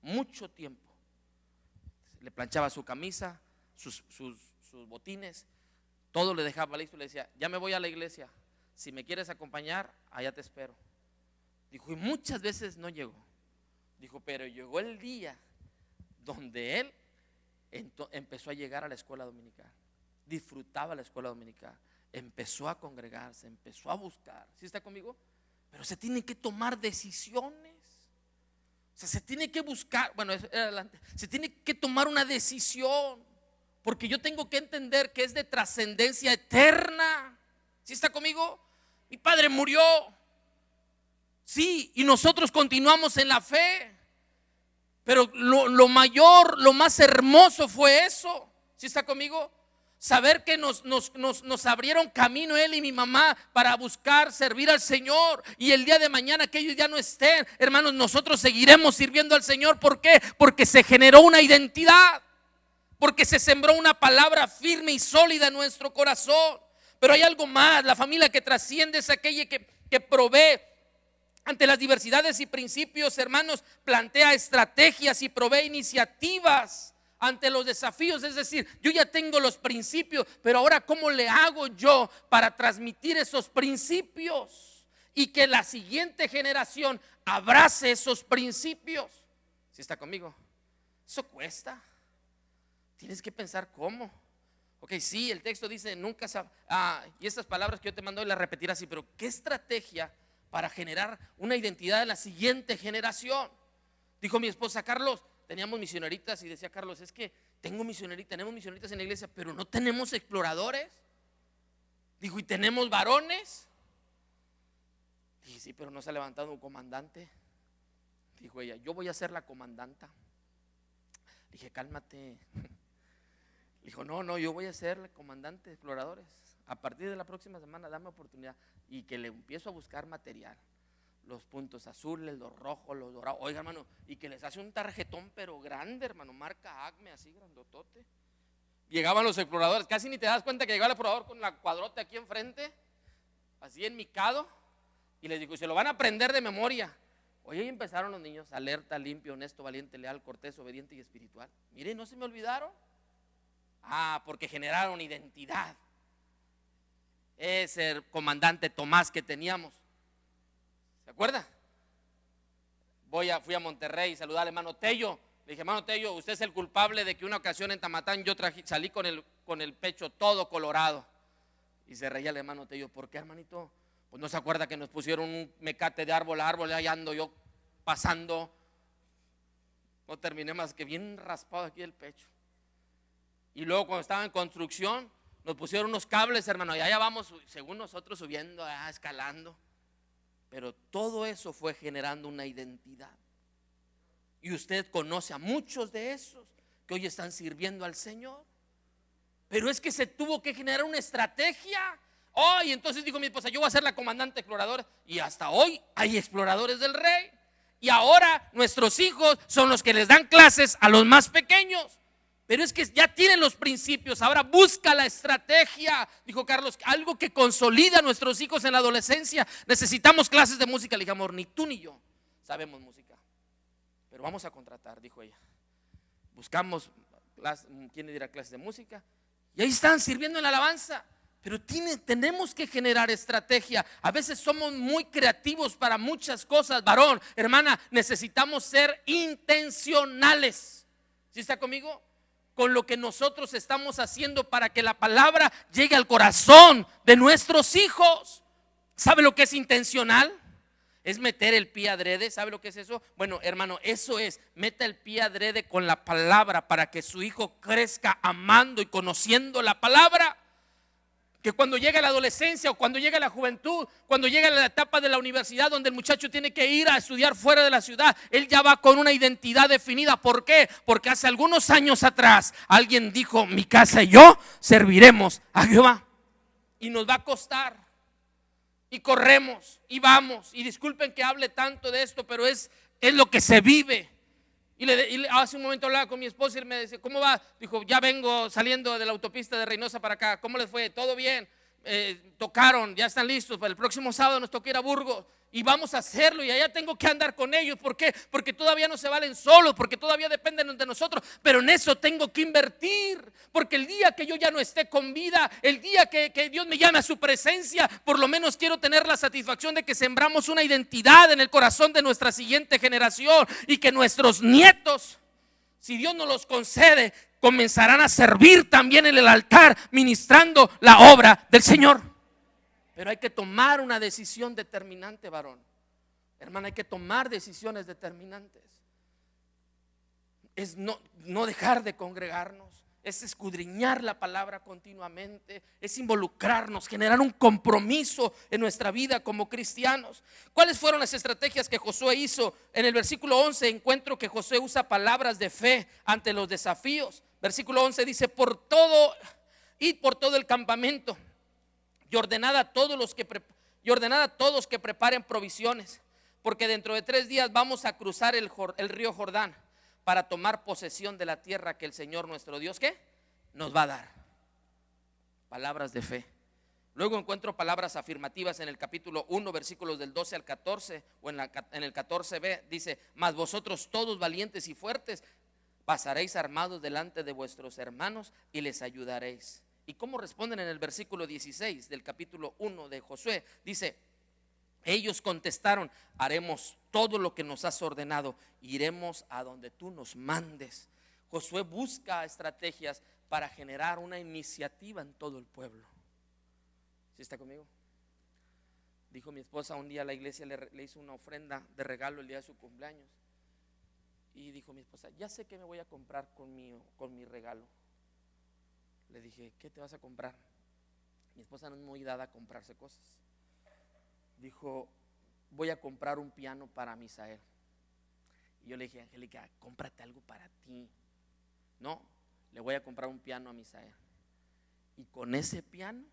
mucho tiempo. Le planchaba su camisa, sus botines, todo le dejaba listo, le decía, ya me voy a la iglesia, si me quieres acompañar, allá te espero. Dijo, y muchas veces no llegó. Dijo, pero llegó el día donde él empezó a llegar a la escuela dominical, disfrutaba la escuela dominical, empezó a congregarse, empezó a buscar. ¿Sí está conmigo? Pero se tienen que tomar decisiones. O sea, se tiene que buscar, bueno, se tiene que tomar una decisión, porque yo tengo que entender que es de trascendencia eterna. ¿Sí está conmigo? Mi padre murió, sí, y nosotros continuamos en la fe, pero lo mayor, lo más hermoso fue eso. ¿Sí está conmigo? Saber que nos abrieron camino él y mi mamá para buscar servir al Señor, y el día de mañana que ellos ya no estén, hermanos, nosotros seguiremos sirviendo al Señor. ¿Por qué? Porque se generó una identidad, porque se sembró una palabra firme y sólida en nuestro corazón. Pero hay algo más, la familia que trasciende es aquella que provee ante las diversidades y principios, hermanos, plantea estrategias y provee iniciativas ante los desafíos. Es decir, yo ya tengo los principios, pero ahora ¿cómo le hago yo para transmitir esos principios y que la siguiente generación abrace esos principios? ¿Sí está conmigo? Eso cuesta. Tienes que pensar cómo. Ok, sí, el texto dice nunca y estas palabras que yo te mando hoy las repetiré así, pero ¿qué estrategia para generar una identidad en la siguiente generación? Dijo mi esposa, Carlos, teníamos misioneritas, y decía Carlos, es que tenemos misioneritas en la iglesia, pero no tenemos exploradores. Dijo, ¿y tenemos varones? Dije, sí, pero no se ha levantado un comandante. Dijo ella, yo voy a ser la comandanta. Dije, cálmate. Dijo, no, yo voy a ser el comandante de exploradores. A partir de la próxima semana dame oportunidad. Y que le empiezo a buscar material, los puntos azules, los rojos, los dorados. Oiga, hermano, y que les hace un tarjetón pero grande, hermano, marca Acme, así grandotote. Llegaban los exploradores, casi ni te das cuenta que llegaba el explorador con la cuadrote aquí enfrente, así enmicado, y les digo, se lo van a aprender de memoria. Oye, y empezaron los niños, alerta, limpio, honesto, valiente, leal, cortés, obediente y espiritual. Miren, no se me olvidaron. Porque generaron identidad. Ese comandante Tomás que teníamos, ¿se acuerda? Fui a Monterrey y saludé al hermano Tello. Le dije, hermano Tello, usted es el culpable de que una ocasión en Tamatán yo salí con el pecho todo colorado. Y se reía el hermano Tello. ¿Por qué, hermanito? Pues no se acuerda que nos pusieron un mecate de árbol a árbol, ahí ando yo pasando. No terminé más que bien raspado aquí el pecho. Y luego cuando estaba en construcción nos pusieron unos cables, hermano, y allá vamos, según nosotros, subiendo, escalando. Pero todo eso fue generando una identidad. Y usted conoce a muchos de esos que hoy están sirviendo al Señor. Pero es que se tuvo que generar una estrategia. Y entonces dijo mi esposa, yo voy a ser la comandante exploradora. Y hasta hoy hay exploradores del Rey. Y ahora nuestros hijos son los que les dan clases a los más pequeños. Pero es que ya tienen los principios. Ahora busca la estrategia. Dijo Carlos, algo que consolida a nuestros hijos en la adolescencia. Necesitamos clases de música. Le dije, amor, ni tú ni yo sabemos música, pero vamos a contratar, dijo ella. Buscamos quién le dirá clases de música. Y ahí están sirviendo en la alabanza. Pero tenemos que generar estrategia. A veces somos muy creativos para muchas cosas. Varón, hermana, necesitamos ser intencionales. ¿Sí está conmigo? Con lo que nosotros estamos haciendo para que la palabra llegue al corazón de nuestros hijos. ¿Sabe lo que es intencional? Es meter el pie adrede. ¿Sabe lo que es eso? Bueno, hermano, eso es, meta el pie adrede con la palabra para que su hijo crezca amando y conociendo la palabra. Que cuando llega la adolescencia o cuando llega la juventud, cuando llega la etapa de la universidad donde el muchacho tiene que ir a estudiar fuera de la ciudad, él ya va con una identidad definida. ¿Por qué? Porque hace algunos años atrás alguien dijo, mi casa y yo serviremos a Jehová. Y nos va a costar. Y corremos y vamos. Y disculpen que hable tanto de esto, pero es lo que se vive. Y hace un momento hablaba con mi esposa y me decía, ¿cómo va? Dijo, ya vengo saliendo de la autopista de Reynosa para acá. ¿Cómo les fue? ¿Todo bien? Tocaron, ya están listos. Para el próximo sábado nos toca ir a Burgos. Y vamos a hacerlo y allá tengo que andar con ellos. ¿Por qué? Porque todavía no se valen solos, porque todavía dependen de nosotros. Pero en eso tengo que invertir. Porque el día que yo ya no esté con vida, el día que Dios me llame a su presencia, por lo menos quiero tener la satisfacción de que sembramos una identidad en el corazón de nuestra siguiente generación. Y que nuestros nietos, si Dios nos los concede, comenzarán a servir también en el altar, ministrando la obra del Señor. Pero hay que tomar una decisión determinante, varón. Hermana, hay que tomar decisiones determinantes. Es no dejar de congregarnos. Es escudriñar la palabra continuamente. Es involucrarnos, generar un compromiso en nuestra vida como cristianos. ¿Cuáles fueron las estrategias que Josué hizo? En el versículo 11 encuentro que Josué usa palabras de fe ante los desafíos. Versículo 11 dice, id por todo el campamento y ordenad a todos que preparen provisiones, porque dentro de 3 días vamos a cruzar el río Jordán para tomar posesión de la tierra que el Señor nuestro Dios, ¿qué? Nos va a dar. Palabras de fe. Luego encuentro palabras afirmativas en el capítulo 1, versículos del 12 al 14, o en el 14b, dice, mas vosotros todos valientes y fuertes pasaréis armados delante de vuestros hermanos y les ayudaréis. ¿Y cómo responden en el versículo 16 del capítulo 1 de Josué? Dice, ellos contestaron, haremos todo lo que nos has ordenado, iremos a donde tú nos mandes. Josué busca estrategias para generar una iniciativa en todo el pueblo. ¿Sí está conmigo? Dijo mi esposa, un día la iglesia le hizo una ofrenda de regalo el día de su cumpleaños. Y dijo mi esposa, ya sé que me voy a comprar con mi regalo. Le dije, ¿qué te vas a comprar? Mi esposa no es muy dada a comprarse cosas. Dijo, voy a comprar un piano para Misael. Y yo le dije, Angélica, cómprate algo para ti. No, le voy a comprar un piano a Misael. Y con ese piano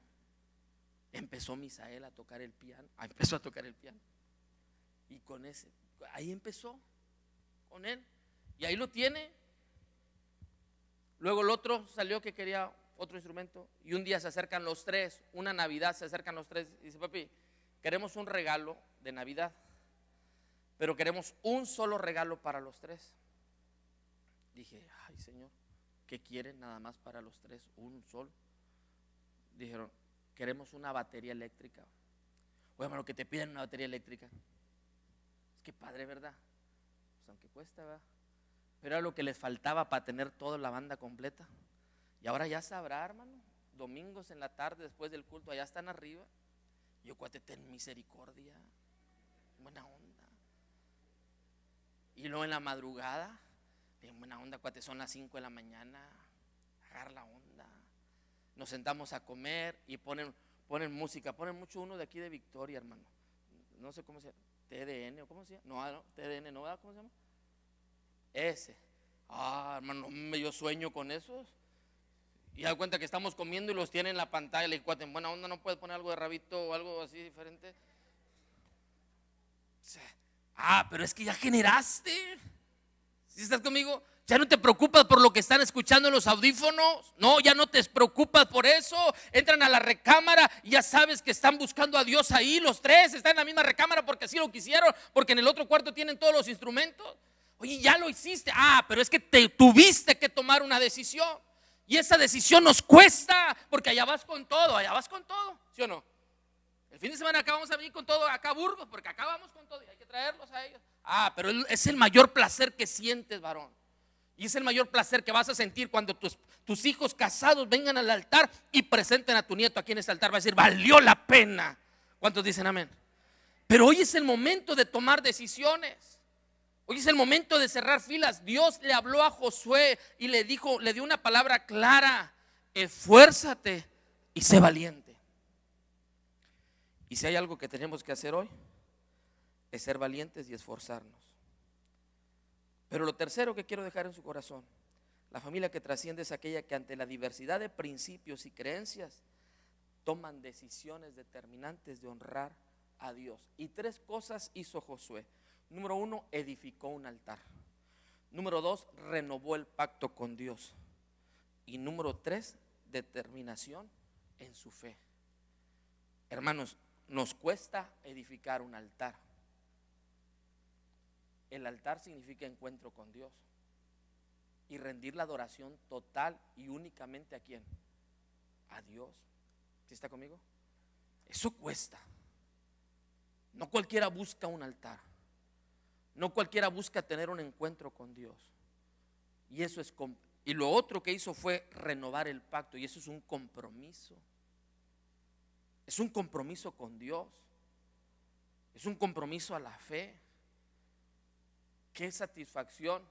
empezó Misael a tocar el piano. Empezó a tocar el piano. Y ahí empezó con él. Y ahí lo tiene. Luego el otro salió que quería otro instrumento. Y un día se acercan los 3. Una Navidad se acercan los 3. Y dice, papi, queremos un regalo de Navidad, pero queremos un solo regalo para los 3. Dije, ay Señor, ¿qué quieren nada más para los tres? Un solo. Dijeron, queremos una batería eléctrica. Oye, hermano, que te piden una batería eléctrica. Es que padre, ¿verdad? Pues aunque cuesta, ¿verdad? Pero era lo que les faltaba para tener toda la banda completa. Y ahora ya sabrá, hermano, domingos en la tarde después del culto, allá están arriba. Yo, cuate, ten misericordia, buena onda. Y luego en la madrugada, bien buena onda, cuate, son las 5 de la mañana, agarra la onda. Nos sentamos a comer y ponen música, ponen mucho uno de aquí de Victoria, hermano. No sé cómo se llama, TDN o cómo se llama. No, TDN, ¿no? ¿Cómo se llama? Ese. Hermano, yo sueño con esos. Y da cuenta que estamos comiendo y los tienen en la pantalla. Le digo, cuate, en buena onda, ¿no puedes poner algo de Rabito o algo así diferente? Pero es que ya generaste. ¿Sí estás conmigo? Ya no te preocupas por lo que están escuchando en los audífonos. No, ya no te preocupas por eso. Entran a la recámara y ya sabes que están buscando a Dios ahí. Los tres están en la misma recámara porque así lo quisieron, porque en el otro cuarto tienen todos los instrumentos. Oye, ya lo hiciste. Pero es que te tuviste que tomar una decisión. Y esa decisión nos cuesta, porque allá vas con todo, ¿sí o no? El fin de semana acá vamos a venir con todo acá a Burgos, porque acá vamos con todo y hay que traerlos a ellos. Pero es el mayor placer que sientes, varón. Y es el mayor placer que vas a sentir cuando tus hijos casados vengan al altar y presenten a tu nieto aquí en ese altar. Va a decir, valió la pena. ¿Cuántos dicen amén? Pero hoy es el momento de tomar decisiones. Hoy es el momento de cerrar filas. Dios le habló a Josué y le dio una palabra clara: esfuérzate y sé valiente. Y si hay algo que tenemos que hacer hoy, es ser valientes y esforzarnos. Pero lo tercero que quiero dejar en su corazón: la familia que trasciende es aquella que ante la diversidad de principios y creencias toman decisiones determinantes de honrar a Dios. Y 3 cosas hizo Josué. Número 1, edificó un altar. Número 2, renovó el pacto con Dios. Y número 3, determinación en su fe. Hermanos, nos cuesta edificar un altar. El altar significa encuentro con Dios y rendir la adoración total y únicamente ¿a quién? A Dios. ¿Sí está conmigo? Eso cuesta. No cualquiera busca un altar. No cualquiera busca tener un encuentro con Dios. Y lo otro que hizo fue renovar el pacto, y eso es un compromiso. Es un compromiso con Dios. Es un compromiso a la fe. Qué satisfacción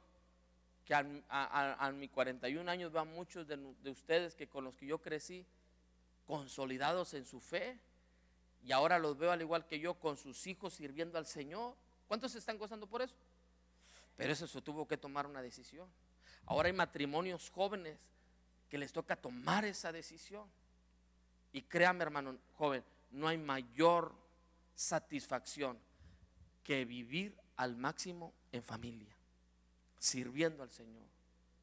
que a mis 41 años van muchos de ustedes que con los que yo crecí consolidados en su fe, y ahora los veo al igual que yo con sus hijos sirviendo al Señor. ¿Cuántos se están gozando por eso? Pero eso se tuvo que tomar una decisión. Ahora hay matrimonios jóvenes que les toca tomar esa decisión. Y créame, hermano joven, no hay mayor satisfacción que vivir al máximo en familia, sirviendo al Señor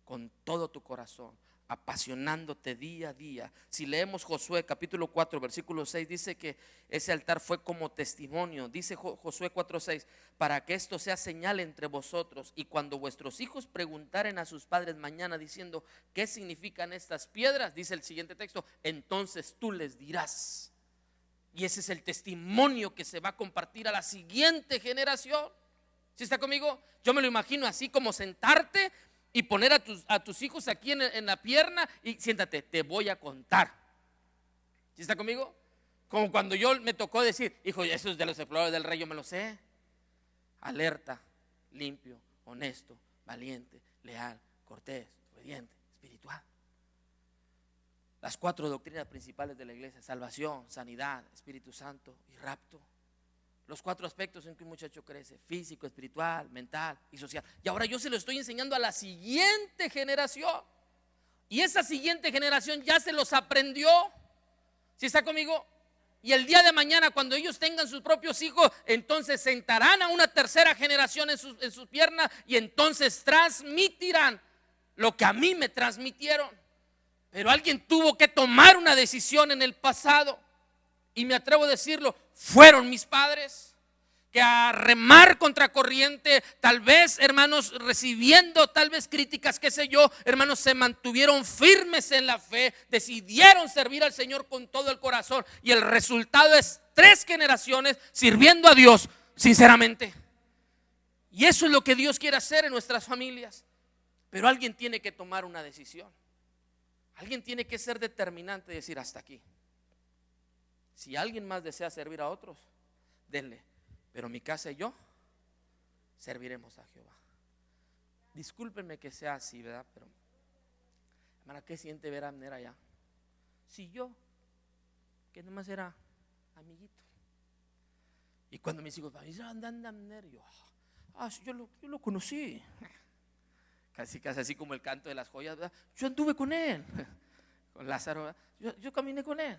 con todo tu corazón, apasionándote día a día. Si leemos Josué capítulo 4 versículo 6, dice que ese altar fue como testimonio. Dice Josué 4:6, para que esto sea señal entre vosotros, y cuando vuestros hijos preguntaren a sus padres mañana diciendo ¿qué significan estas piedras? Dice el siguiente texto, entonces tú les dirás. Y ese es el testimonio que se va a compartir a la siguiente generación. ¿Sí está conmigo? Yo me lo imagino así, como sentarte y poner a tus hijos aquí en la pierna y siéntate, te voy a contar. ¿Sí está conmigo? Como cuando yo me tocó decir, hijo, eso es de los exploradores del rey, yo me lo sé. Alerta, limpio, honesto, valiente, leal, cortés, obediente, espiritual. Las 4 doctrinas principales de la iglesia: salvación, sanidad, Espíritu Santo y rapto. Los 4 aspectos en que un muchacho crece: físico, espiritual, mental y social. Y ahora yo se lo estoy enseñando a la siguiente generación. Y esa siguiente generación ya se los aprendió. ¿Sí está conmigo? Y el día de mañana, cuando ellos tengan sus propios hijos, entonces sentarán a una tercera generación en sus piernas, y entonces transmitirán lo que a mí me transmitieron. Pero alguien tuvo que tomar una decisión en el pasado. Y me atrevo a decirlo, fueron mis padres. que a remar contra corriente, tal vez, hermanos, recibiendo tal vez críticas, qué sé yo, hermanos, se mantuvieron firmes en la fe, decidieron servir al Señor con todo el corazón, y el resultado es 3 generaciones sirviendo a Dios sinceramente. Y eso es lo que Dios quiere hacer en nuestras familias. Pero alguien tiene que tomar una decisión. Alguien tiene que ser determinante y decir: hasta aquí. Si alguien más desea servir a otros, denle. Pero mi casa y yo serviremos a Jehová. Discúlpenme que sea así, ¿verdad? Pero, hermana, ¿qué siente ver a Abner allá? Si yo, que nomás era amiguito. Y cuando mis hijos me dicen: anda Abner, yo lo conocí. Casi así como el canto de las joyas, ¿verdad? Yo anduve con él, con Lázaro, ¿verdad? Yo caminé con él.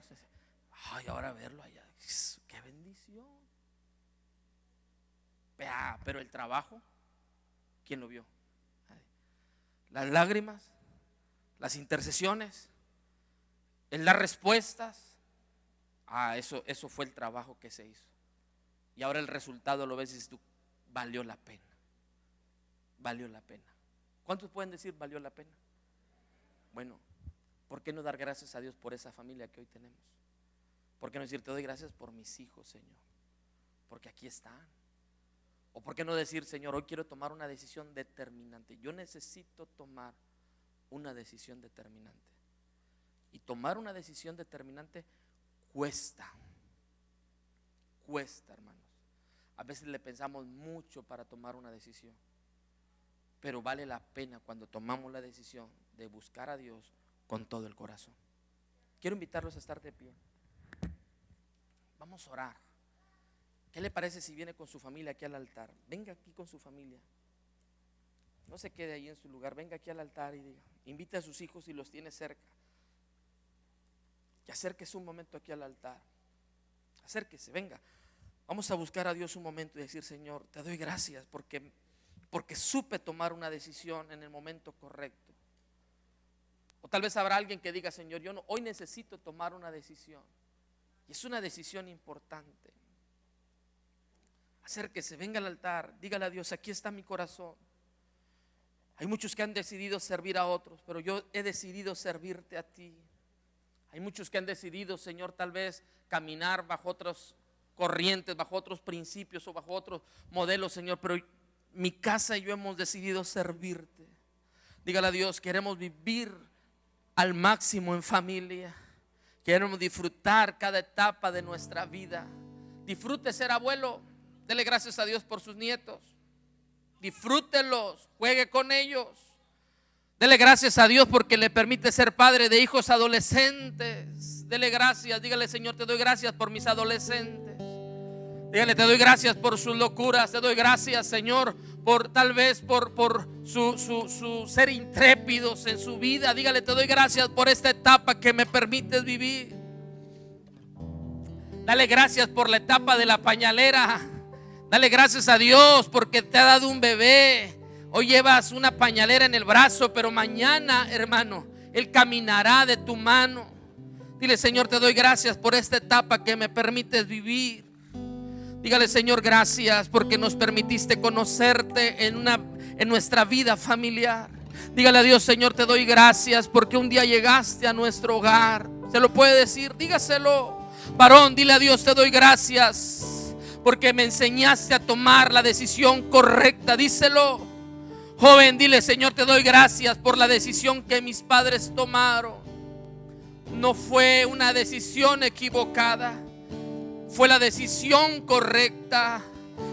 Ay, ahora verlo allá, qué bendición. Pero el trabajo, ¿quién lo vio? Las lágrimas, las intercesiones, en las respuestas. Eso fue el trabajo que se hizo. Y ahora el resultado lo ves y dices tú: valió la pena. Valió la pena. ¿Cuántos pueden decir valió la pena? Bueno, ¿por qué no dar gracias a Dios por esa familia que hoy tenemos? ¿Por qué no decir: te doy gracias por mis hijos, Señor? Porque aquí están. ¿O por qué no decir: Señor, hoy quiero tomar una decisión determinante? Yo necesito tomar una decisión determinante. Y tomar una decisión determinante cuesta. Cuesta, hermanos. A veces le pensamos mucho para tomar una decisión, pero vale la pena cuando tomamos la decisión de buscar a Dios con todo el corazón. Quiero invitarlos a estar de pie. Vamos a orar. ¿Qué le parece si viene con su familia aquí al altar? Venga aquí con su familia. No se quede ahí en su lugar. Venga aquí al altar y diga: invite a sus hijos si los tiene cerca. Y acérquese un momento aquí al altar. Acérquese, venga. Vamos a buscar a Dios un momento y decir: Señor, te doy gracias porque supe tomar una decisión en el momento correcto. O tal vez habrá alguien que diga: Señor, hoy necesito tomar una decisión. Y es una decisión importante. Acérquese, venga al altar, dígale a Dios: aquí está mi corazón. Hay muchos que han decidido servir a otros, pero yo he decidido servirte a ti. Hay muchos que han decidido, Señor, tal vez caminar bajo otras corrientes, bajo otros principios o bajo otros modelos, Señor, pero mi casa y yo hemos decidido servirte. Dígale a Dios: queremos vivir al máximo en familia. Queremos disfrutar cada etapa de nuestra vida. Disfrute ser abuelo. Dele gracias a Dios por sus nietos. Disfrútelos, juegue con ellos. Dele gracias a Dios porque le permite ser padre de hijos adolescentes. Dele gracias, dígale: Señor, te doy gracias por mis adolescentes. Dígale: te doy gracias por sus locuras. Te doy gracias, Señor, por tal vez por su ser intrépidos en su vida. Dígale: te doy gracias por esta etapa que me permites vivir. Dale gracias por la etapa de la pañalera. Dale gracias a Dios porque te ha dado un bebé. Hoy llevas una pañalera en el brazo, pero mañana, hermano, Él caminará de tu mano. Dile: Señor, te doy gracias por esta etapa que me permites vivir. Dígale: Señor, gracias porque nos permitiste conocerte en nuestra vida familiar. Dígale a Dios: Señor, te doy gracias porque un día llegaste a nuestro hogar. ¿Se lo puede decir? Dígaselo. Varón, dile a Dios: te doy gracias porque me enseñaste a tomar la decisión correcta. Díselo. Joven, dile: Señor, te doy gracias por la decisión que mis padres tomaron. No fue una decisión equivocada, fue la decisión correcta,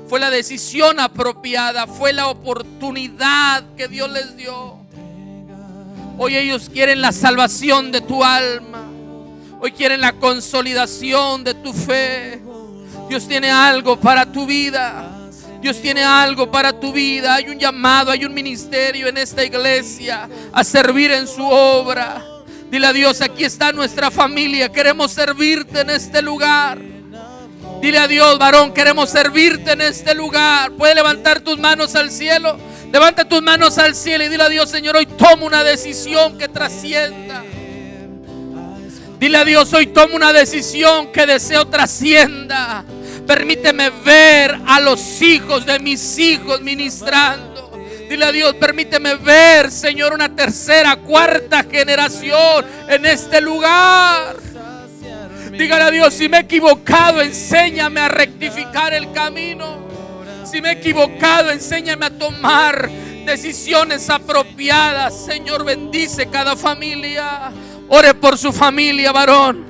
fue la decisión apropiada, fue la oportunidad que Dios les dio. Hoy ellos quieren la salvación de tu alma. Hoy quieren la consolidación de tu fe. Dios tiene algo para tu vida. Dios tiene algo para tu vida. Hay un llamado, hay un ministerio en esta iglesia a servir en su obra. Dile a Dios: aquí está nuestra familia, queremos servirte en este lugar. Dile a Dios: varón, queremos servirte en este lugar. Puedes levantar tus manos al cielo. Levanta tus manos al cielo y dile a Dios: Señor, hoy tomo una decisión que trascienda. Dile a Dios: hoy tomo una decisión que deseo trascienda. Permíteme ver a los hijos de mis hijos ministrando. Dile a Dios, permíteme ver, Señor, una tercera, cuarta generación en este lugar. Dígale a Dios, si me he equivocado, enséñame a rectificar el camino. Si me he equivocado, enséñame a tomar decisiones apropiadas. Señor, bendice cada familia. Ore por su familia, varón.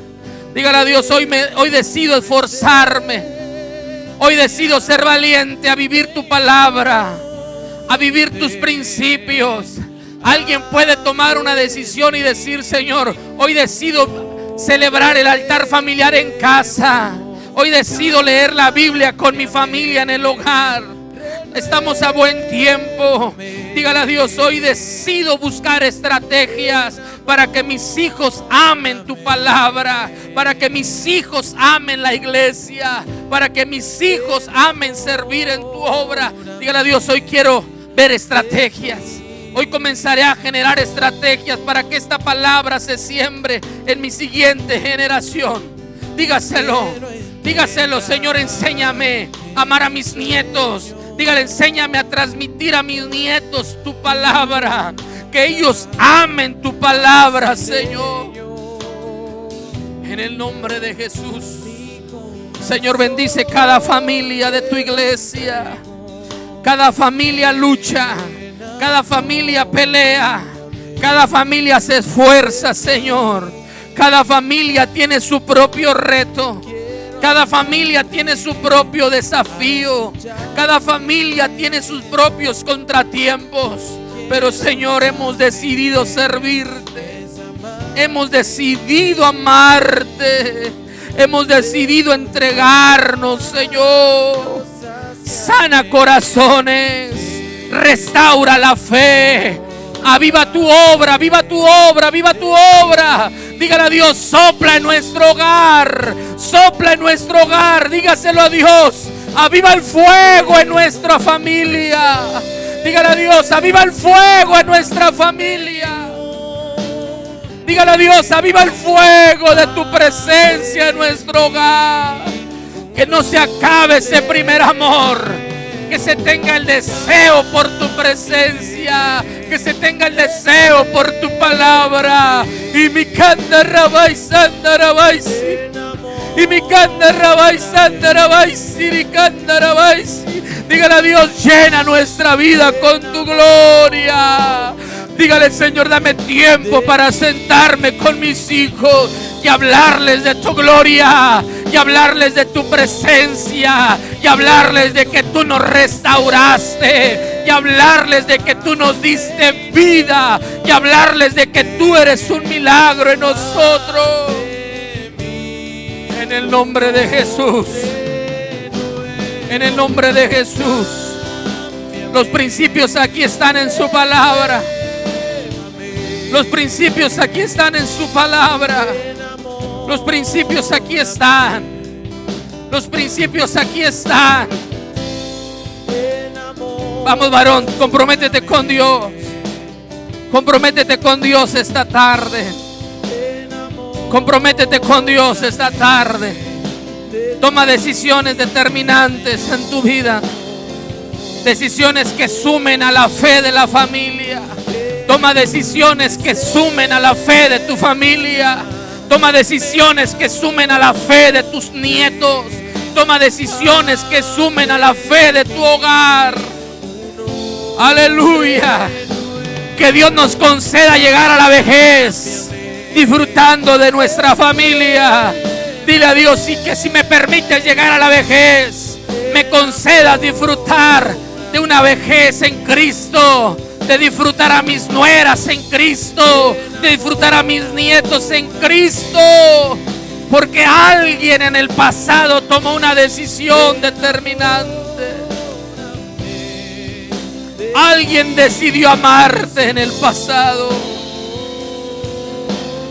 Dígale a Dios, hoy decido esforzarme. Hoy decido ser valiente a vivir tu palabra, a vivir tus principios. Alguien puede tomar una decisión y decir, Señor, hoy decido celebrar el altar familiar en casa. Hoy decido leer la Biblia con mi familia en el hogar. Estamos a buen tiempo. Dígale a Dios, hoy decido buscar estrategias para que mis hijos amen tu palabra, para que mis hijos amen la iglesia, para que mis hijos amen servir en tu obra. Dígale a Dios, hoy quiero ver estrategias. Hoy comenzaré a generar estrategias para que esta palabra se siembre en mi siguiente generación. Dígaselo, Señor, enséñame a amar a mis nietos. Dígale, enséñame a transmitir a mis nietos tu palabra. Que ellos amen tu palabra, Señor. En el nombre de Jesús. Señor, bendice cada familia de tu iglesia. Cada familia lucha. Cada familia pelea. Cada familia se esfuerza, Señor. Cada familia tiene su propio reto. Cada familia tiene su propio desafío. Cada familia tiene sus propios contratiempos. Pero, Señor, hemos decidido servirte. Hemos decidido amarte. Hemos decidido entregarnos, Señor. Sana corazones. Restaura la fe. Aviva tu obra, aviva tu obra, aviva tu obra. Dígale a Dios, sopla en nuestro hogar. Sopla en nuestro hogar. Dígaselo a Dios. Aviva el fuego en nuestra familia. Dígale a Dios, aviva el fuego en nuestra familia. Dígale a Dios, aviva el fuego de tu presencia en nuestro hogar. Que no se acabe ese primer amor. Que se tenga el deseo por tu presencia. Que se tenga el deseo por tu palabra. Y mi canda rabai sanda rabai. Y mi canda rabai sanda rabai. Y canda rabai. Dígale a Dios, llena nuestra vida con tu gloria. Dígale, Señor, dame tiempo para sentarme con mis hijos y hablarles de tu gloria, y hablarles de tu presencia, y hablarles de que tú nos restauraste, y hablarles de que tú nos diste vida, y hablarles de que tú eres un milagro en nosotros. En el nombre de Jesús. En el nombre de Jesús. Los principios aquí están en su palabra. Los principios aquí están en su palabra. Los principios aquí están. Los principios aquí están. Vamos, varón, comprométete con Dios. Comprométete con Dios esta tarde. Comprométete con Dios esta tarde. Toma decisiones determinantes en tu vida. Decisiones que sumen a la fe de la familia. Toma decisiones que sumen a la fe de tu familia. Toma decisiones que sumen a la fe de tus nietos. Toma decisiones que sumen a la fe de tu hogar. Aleluya. Que Dios nos conceda llegar a la vejez disfrutando de nuestra familia. Dile a Dios, y que si me permites llegar a la vejez, me concedas disfrutar de una vejez en Cristo. De disfrutar a mis nueras en Cristo, de disfrutar a mis nietos en Cristo, porque alguien en el pasado tomó una decisión determinante. Alguien decidió amarte en el pasado.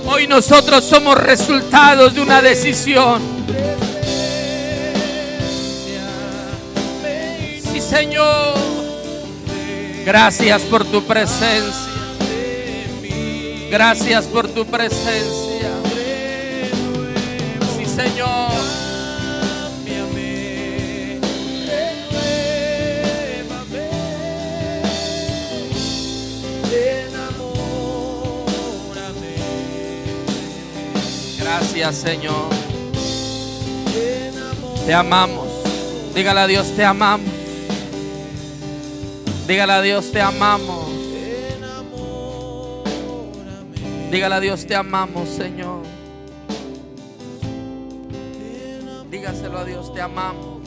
Hoy nosotros somos resultados de una decisión. Sí, Señor. Gracias por tu presencia. Gracias por tu presencia. Sí, Señor. Gracias, Señor. Te amamos. Dígale a Dios, te amamos. Dígale a Dios, te amamos. Dígale a Dios, te amamos, Señor. Dígaselo a Dios, te amamos.